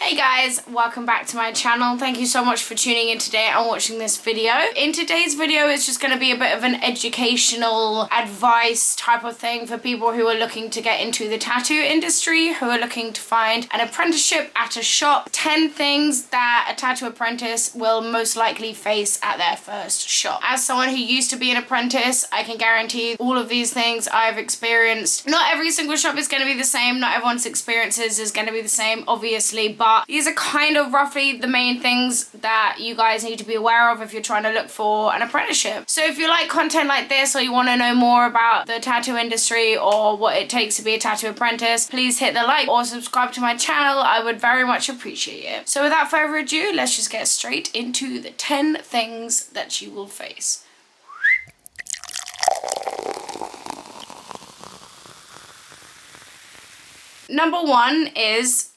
Hey guys, welcome back to my channel. Thank you so much for tuning in today and watching this video. In today's video, it's just going to be a bit of an educational advice type of thing for people who are looking to get into the tattoo industry, who are looking to find an apprenticeship at a shop. 10 things that a tattoo apprentice will most likely face at their first shop. As someone who used to be an apprentice, I can guarantee all of these things I've experienced. Not every single shop is going to be the same. Not everyone's experiences is going to be the same, obviously, but these are kind of roughly the main things that you guys need to be aware of if you're trying to look for an apprenticeship. So if you like content like this, or you want to know more about the tattoo industry or what it takes to be a tattoo apprentice, please hit the like or subscribe to my channel. I would very much appreciate it. So without further ado, let's just get straight into the 10 things that you will face. Number 1 is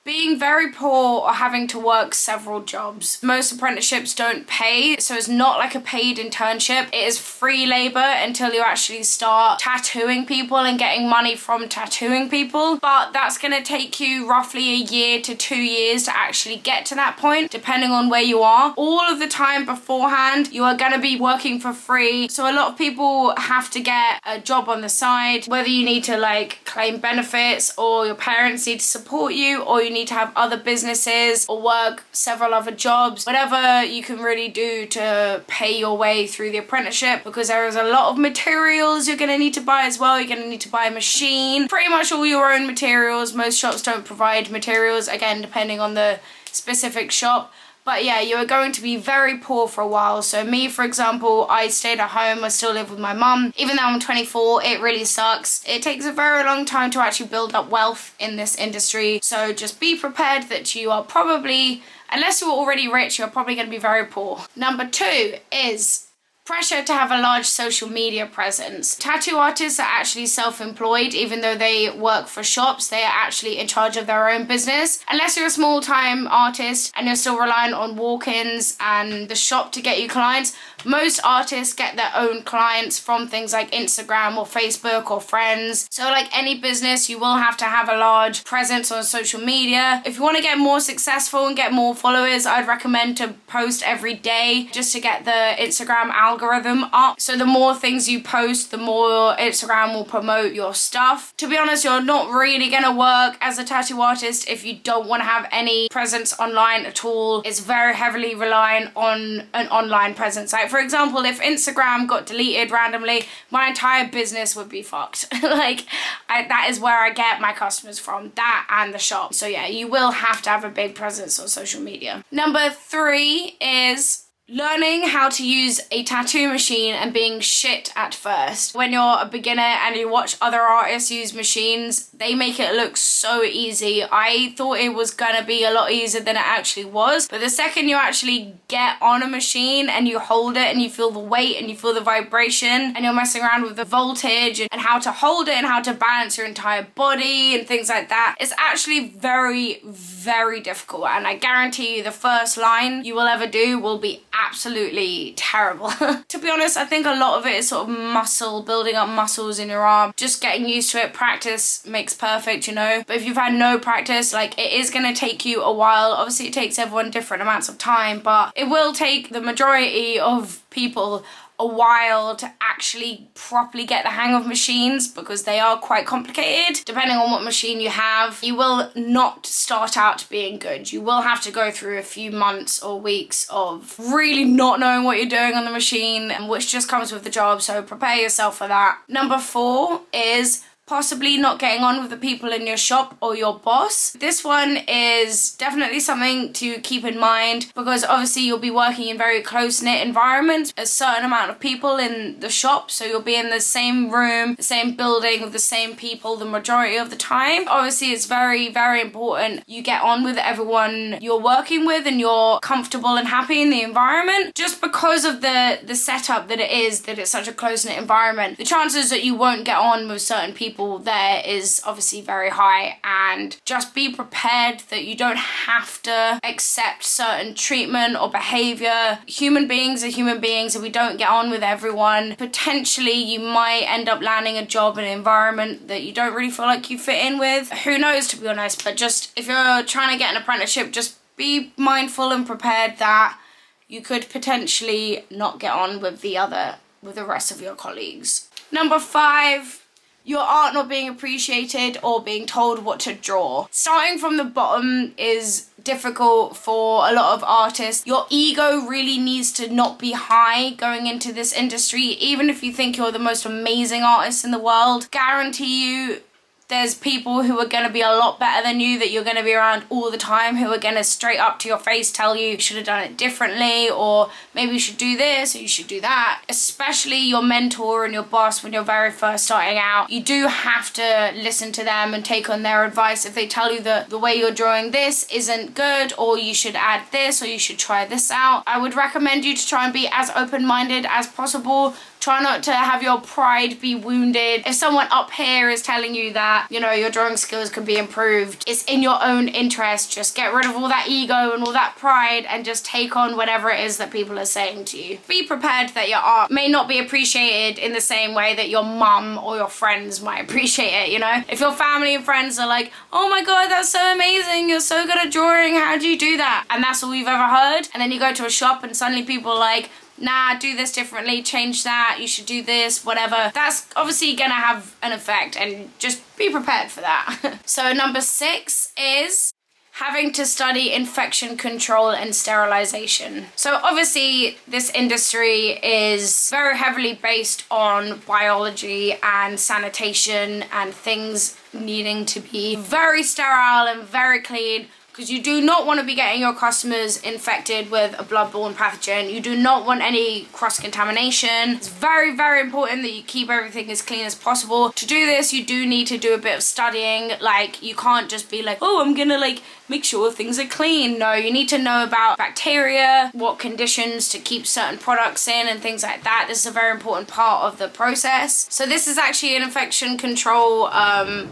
being very poor or having to work several jobs. Most apprenticeships don't pay, so it's not like a paid internship. It is free labor until you actually start tattooing people and getting money from tattooing people. But that's gonna take you roughly a year to 2 years to actually get to that point, depending on where you are. All of the time beforehand, you are gonna be working for free. So a lot of people have to get a job on the side, whether you need to like claim benefits or your parents need to support you, or you need to have other businesses or work several other jobs, whatever you can really do to pay your way through the apprenticeship, because there is a lot of materials you're going to need to buy as well. You're going to need to buy a machine, pretty much all your own materials. Most shops don't provide materials, again depending on the specific shop. But yeah, you are going to be very poor for a while. So me, for example, I stayed at home. I still live with my mum. Even though I'm 24, it really sucks. It takes a very long time to actually build up wealth in this industry. So just be prepared that you are probably, unless you're already rich, you're probably going to be very poor. Number 2 is pressure to have a large social media presence. Tattoo artists are actually self-employed. Even though they work for shops, they are actually in charge of their own business. Unless you're a small-time artist and you're still relying on walk-ins and the shop to get you clients, most artists get their own clients from things like Instagram or Facebook or friends. So like any business, you will have to have a large presence on social media. If you want to get more successful and get more followers, I'd recommend to post every day just to get the Instagram algorithm up. So the more things you post, the more Instagram will promote your stuff. To be honest, you're not really going to work as a tattoo artist if you don't want to have any presence online at all. It's very heavily reliant on an online presence. Like for example, if Instagram got deleted randomly, my entire business would be fucked. That is where I get my customers from, that and the shop. So yeah, you will have to have a big presence on social media. Number 3 is learning how to use a tattoo machine and being shit at first. When you're a beginner and you watch other artists use machines, they make it look so easy. I thought it was gonna be a lot easier than it actually was, but the second you actually get on a machine and you hold it and you feel the weight and you feel the vibration and you're messing around with the voltage and how to hold it and how to balance your entire body and things like that, it's actually very, very difficult. And I guarantee you the first line you will ever do will be absolutely terrible. To be honest, I think a lot of it is sort of muscle, building up muscles in your arm, just getting used to it. Practice makes perfect, you know. But if you've had no practice, like, it is going to take you a while. Obviously it takes everyone different amounts of time, but it will take the majority of people a while to actually properly get the hang of machines, because they are quite complicated. Depending on what machine you have, you will not start out being good. You will have to go through a few months or weeks of really not knowing what you're doing on the machine, and which just comes with the job, so prepare yourself for that. Number 4 is possibly not getting on with the people in your shop or your boss. This one is definitely something to keep in mind, because obviously you'll be working in very close-knit environments, a certain amount of people in the shop, so you'll be in the same room, the same building with the same people the majority of the time. Obviously it's very, very important you get on with everyone you're working with and you're comfortable and happy in the environment. Just because of the setup that it is, that it's such a close-knit environment, the chances that you won't get on with certain people people there is obviously very high, and just be prepared that you don't have to accept certain treatment or behavior. Human beings are human beings, and we don't get on with everyone. Potentially you might end up landing a job in an environment that you don't really feel like you fit in with. Who knows, to be honest, but just if you're trying to get an apprenticeship, just be mindful and prepared that you could potentially not get on with the rest of your colleagues. Number 5, your art not being appreciated or being told what to draw. Starting from the bottom is difficult for a lot of artists. Your ego really needs to not be high going into this industry. Even if you think you're the most amazing artist in the world, guarantee you there's people who are going to be a lot better than you that you're going to be around all the time, who are going to straight up to your face tell you should have done it differently, or maybe you should do this or you should do that. Especially your mentor and your boss when you're very first starting out. You do have to listen to them and take on their advice. If they tell you that the way you're drawing this isn't good, or you should add this, or you should try this out, I would recommend you to try and be as open-minded as possible. Try not to have your pride be wounded. If someone up here is telling you that, you know, your drawing skills can be improved, it's in your own interest. Just get rid of all that ego and all that pride and just take on whatever it is that people are saying to you. Be prepared that your art may not be appreciated in the same way that your mum or your friends might appreciate it, you know? If your family and friends are like, oh my god, that's so amazing, you're so good at drawing, how do you do that? And that's all you've ever heard. And then you go to a shop and suddenly people are like, nah, do this differently, change that, you should do this, whatever. That's obviously gonna have an effect, and just be prepared for that. So number 6 is having to study infection control and sterilization. So obviously this industry is very heavily based on biology and sanitation and things needing to be very sterile and very clean, because you do not want to be getting your customers infected with a bloodborne pathogen. You do not want any cross-contamination. It's very, very important that you keep everything as clean as possible. To do this, you do need to do a bit of studying. Like, you can't just be like, oh, I'm gonna like make sure things are clean. No, you need to know about bacteria, what conditions to keep certain products in and things like that. This is a very important part of the process. So this is actually an infection control, oh,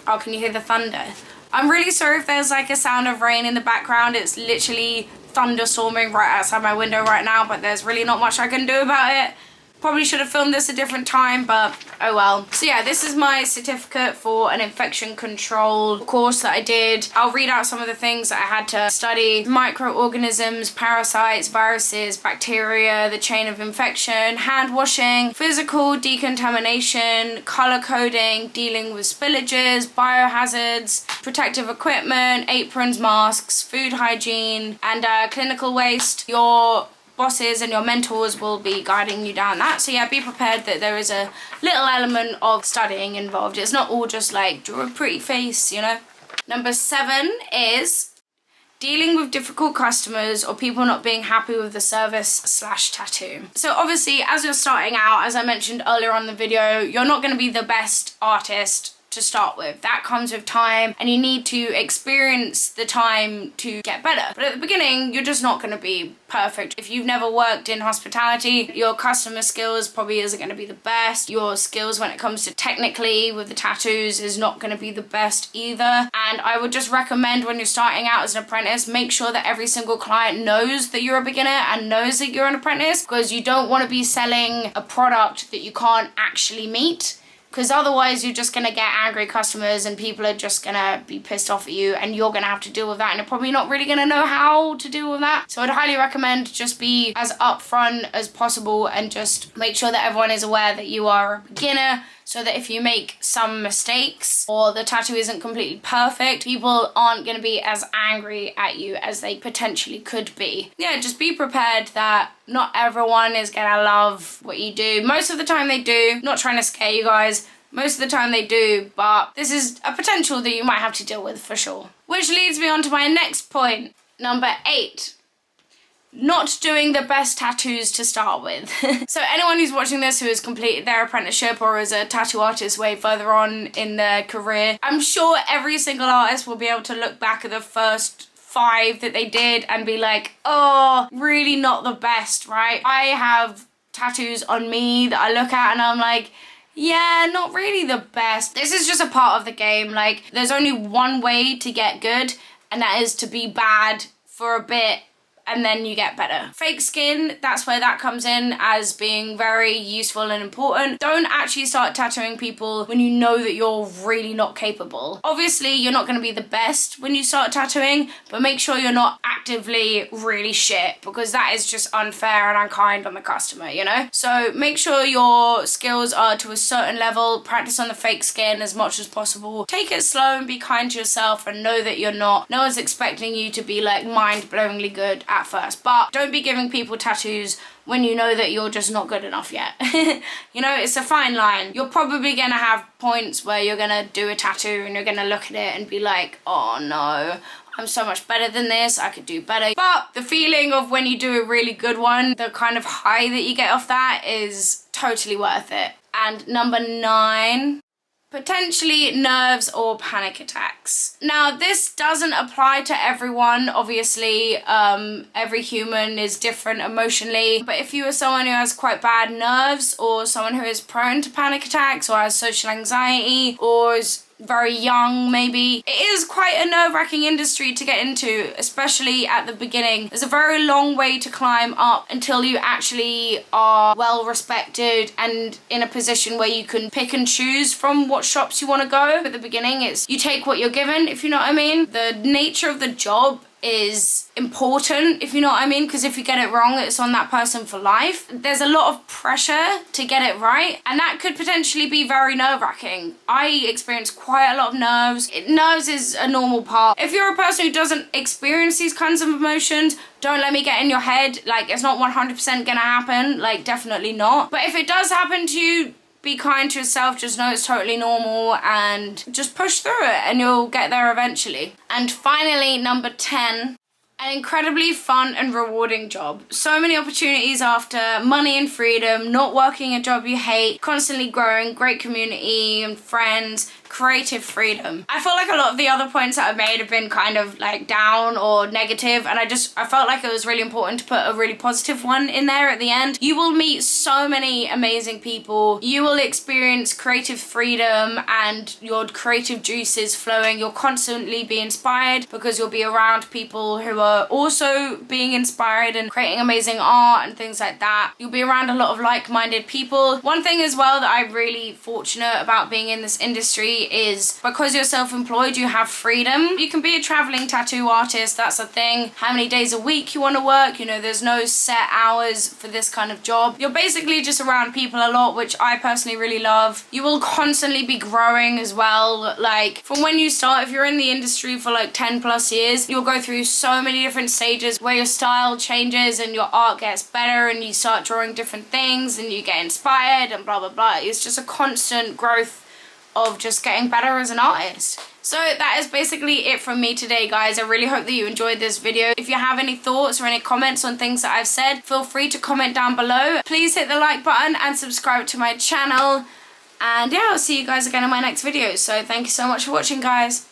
can you hear the thunder? I'm really sorry if there's like a sound of rain in the background. It's literally thunderstorming right outside my window right now, but there's really not much I can do about it. Probably should have filmed this a different time, but oh well. So yeah, this is my certificate for an infection control course that I did. I'll read out some of the things that I had to study. Microorganisms, parasites, viruses, bacteria, the chain of infection, hand washing, physical decontamination, color coding, dealing with spillages, biohazards, protective equipment, aprons, masks, food hygiene, and clinical waste. Your bosses and your mentors will be guiding you down that. So yeah, be prepared that there is a little element of studying involved. It's not all just like draw a pretty face, you know. Number 7 is dealing with difficult customers or people not being happy with the service/tattoo. So obviously, as you're starting out, as I mentioned earlier on the video, you're not going to be the best artist to start with. That comes with time, and you need to experience the time to get better. But at the beginning, you're just not going to be perfect. If you've never worked in hospitality, your customer skills probably isn't going to be the best. Your skills when it comes to technically with the tattoos is not going to be the best either. And I would just recommend, when you're starting out as an apprentice, make sure that every single client knows that you're a beginner and knows that you're an apprentice, because you don't want to be selling a product that you can't actually meet. Because otherwise you're just going to get angry customers and people are just going to be pissed off at you, and you're going to have to deal with that, and you're probably not really going to know how to deal with that. So I'd highly recommend just be as upfront as possible and just make sure that everyone is aware that you are a beginner, so that if you make some mistakes or the tattoo isn't completely perfect, people aren't going to be as angry at you as they potentially could be. Yeah, just be prepared that not everyone is going to love what you do. Most of the time they do. Not trying to scare you guys. Most of the time they do, but this is a potential that you might have to deal with for sure. Which leads me on to my next point. Number 8. Not doing the best tattoos to start with. So anyone who's watching this who has completed their apprenticeship or is a tattoo artist way further on in their career, I'm sure every single artist will be able to look back at the first 5 that they did and be like, oh, really not the best, right? I have tattoos on me that I look at and I'm like, yeah, not really the best. This is just a part of the game. Like, there's only one way to get good, and that is to be bad for a bit and then you get better. Fake skin, that's where that comes in as being very useful and important. Don't actually start tattooing people when you know that you're really not capable. Obviously, you're not going to be the best when you start tattooing, but make sure you're not actively really shit, because that is just unfair and unkind on the customer, you know? So make sure your skills are to a certain level. Practice on the fake skin as much as possible. Take it slow and be kind to yourself, and know that you're not. No one's expecting you to be like mind-blowingly good at first, but don't be giving people tattoos when you know that you're just not good enough yet. You know, it's a fine line. You're probably gonna have points where you're gonna do a tattoo and you're gonna look at it and be like, oh no, I'm so much better than this, I could do better. But the feeling of when you do a really good one, the kind of high that you get off that is totally worth it. And number 9, potentially nerves or panic attacks. Now, this doesn't apply to everyone, obviously. Every human is different emotionally, but if you are someone who has quite bad nerves, or someone who is prone to panic attacks, or has social anxiety, or is very young maybe, it is quite a nerve-wracking industry to get into, especially at the beginning. There's a very long way to climb up until you actually are well respected and in a position where you can pick and choose from what shops you want to go. At the beginning, it's you take what you're given, if you know what I mean. The nature of the job is important, if you know what I mean, because if you get it wrong, it's on that person for life. There's a lot of pressure to get it right, and that could potentially be very nerve-wracking. I experience quite a lot of nerves. Nerves is a normal part. If you're a person who doesn't experience these kinds of emotions, don't let me get in your head. Like, it's not 100% gonna happen, like, definitely not. But if it does happen to you, be kind to yourself, just know it's totally normal, and just push through it and you'll get there eventually. And finally, number 10, an incredibly fun and rewarding job. So many opportunities after money and freedom, not working a job you hate, constantly growing, great community and friends, creative freedom. I feel like a lot of the other points that I've made have been kind of like down or negative, and I felt like it was really important to put a really positive one in there at the end. You will meet so many amazing people. You will experience creative freedom and your creative juices flowing. You'll constantly be inspired because you'll be around people who are also being inspired and creating amazing art and things like that. You'll be around a lot of like-minded people. One thing as well that I'm really fortunate about being in this industry is because you're self-employed, you have freedom. You can be a traveling tattoo artist, that's a thing. How many days a week you want to work, you know, there's no set hours for this kind of job. You're basically just around people a lot, which I personally really love. You will constantly be growing as well. Like, from when you start, if you're in the industry for like 10+ years, you'll go through so many different stages where your style changes and your art gets better and you start drawing different things and you get inspired and blah blah blah. It's just a constant growth of just getting better as an artist. So that is basically it from me today, guys. I really hope that you enjoyed this video. If you have any thoughts or any comments on things that I've said, feel free to comment down below. Please hit the like button and subscribe to my channel. And yeah, I'll see you guys again in my next video. So thank you so much for watching, guys.